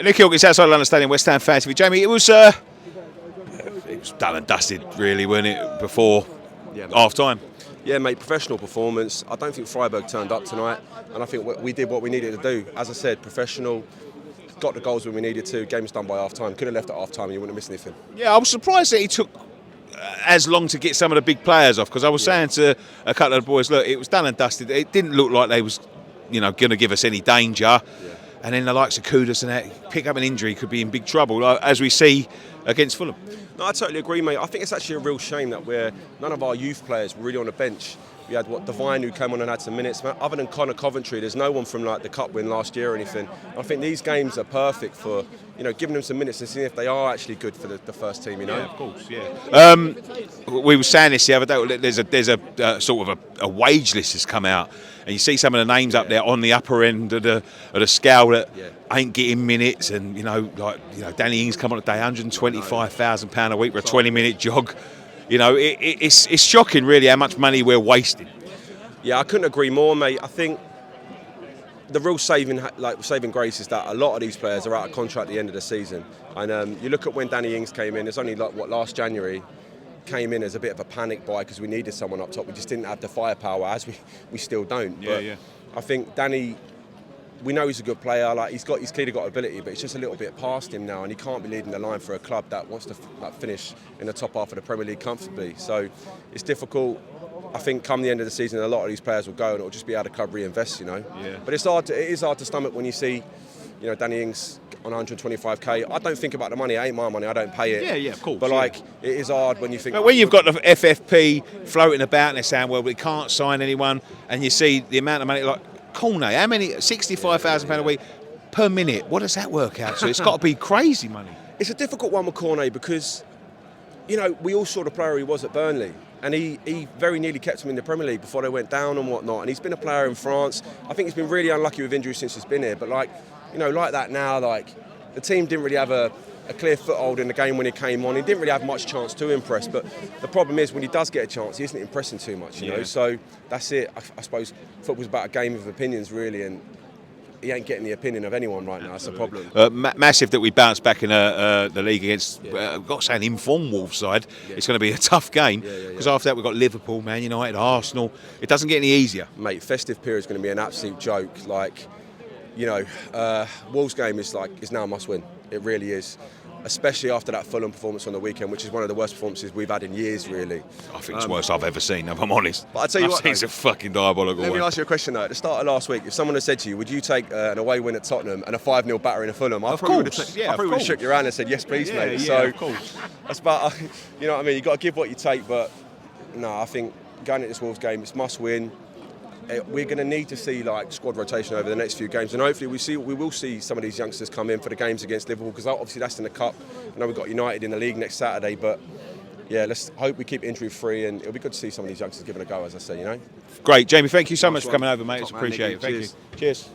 Nick Hawkins outside London Stadium, West Ham fan TV. Jamie, it was done and dusted, really, wasn't it, before half time? Yeah, mate, professional performance. I don't think Freiberg turned up tonight, and I think we did what we needed to do. As I said, professional, got the goals when we needed to, game was done by half time. Could have left at half time and you wouldn't have missed anything. Yeah, I was surprised that he took as long to get some of the big players off, because I was saying to a couple of the boys, look, it was done and dusted. It didn't look like they was, going to give us any danger. Yeah. And then the likes of Kudus and that, pick up an injury, could be in big trouble, as we see against Fulham. No, I totally agree, mate. I think it's actually a real shame that none of our youth players were really on the bench. We had Devine, who came on and had some minutes. Other than Connor Coventry, there's no one from the cup win last year or anything. I think these games are perfect for giving them some minutes and seeing if they are actually good for the first team. Yeah, of course. Yeah. We were saying this the other day. There's a sort of a wage list has come out, and you see some of the names up there on the upper end of the scale that ain't getting minutes, and Danny Ings come on today, £125,000 a week for a 20-minute jog. It's shocking, really, how much money we're wasting. Yeah, I couldn't agree more, mate. I think the real saving grace is that a lot of these players are out of contract at the end of the season. And you look at when Danny Ings came in, it's only last January, came in as a bit of a panic buy because we needed someone up top. We just didn't have the firepower, as we still don't. Yeah. I think Danny, we know he's a good player. He's clearly got ability, but it's just a little bit past him now, and he can't be leading the line for a club that wants to finish in the top half of the Premier League comfortably. So it's difficult. I think come the end of the season, a lot of these players will go, and it'll just be out of club reinvest. Yeah. But it is hard to stomach when you see, Danny Ings on 125k. I don't think about the money. It ain't my money. I don't pay it. Yeah, of course. But it is hard when you think. But when you've got the FFP floating about and they're saying, well, we can't sign anyone, and you see the amount of money, Cornet, how many? £65,000 a week per minute. What does that work out to? It's got to be crazy money. It's a difficult one with Cornet because, we all saw the player he was at Burnley. And he very nearly kept him in the Premier League before they went down and whatnot. And he's been a player in France. I think he's been really unlucky with injuries since he's been here. But like that now, the team didn't really have a clear foothold in the game when he came on. He didn't really have much chance to impress. But the problem is when he does get a chance, he isn't impressing too much, you know. So that's it. I suppose football's about a game of opinions, really. And he ain't getting the opinion of anyone right now. That's the problem. Massive that we bounced back in the league against, I've got to say, an informed Wolves side. Yeah. It's going to be a tough game because after that we've got Liverpool, Man United, Arsenal. It doesn't get any easier. Mate, festive period is going to be an absolute joke. Wolves game is now a must win. It really is. Especially after that Fulham performance on the weekend, which is one of the worst performances we've had in years, really. I think it's the worst I've ever seen, if I'm honest. But I tell you what, it's a fucking diabolical Let me ask you a question, though. At the start of last week, if someone had said to you, would you take an away win at Tottenham and a 5-0 battering at Fulham? I probably would have shook your hand and said, yes, please, mate. So, of course. That's about, you know what I mean? You've got to give what you take, but no, I think going into this Wolves game, it's must win. We're going to need to see squad rotation over the next few games, and hopefully we will see some of these youngsters come in for the games against Liverpool, because obviously that's in the cup. I know we've got United in the league next Saturday, but yeah, let's hope we keep injury free, and it'll be good to see some of these youngsters giving a go, as I say, Great, Jamie. Thank you so much for coming over, mate. It's appreciated. Thank you. Cheers.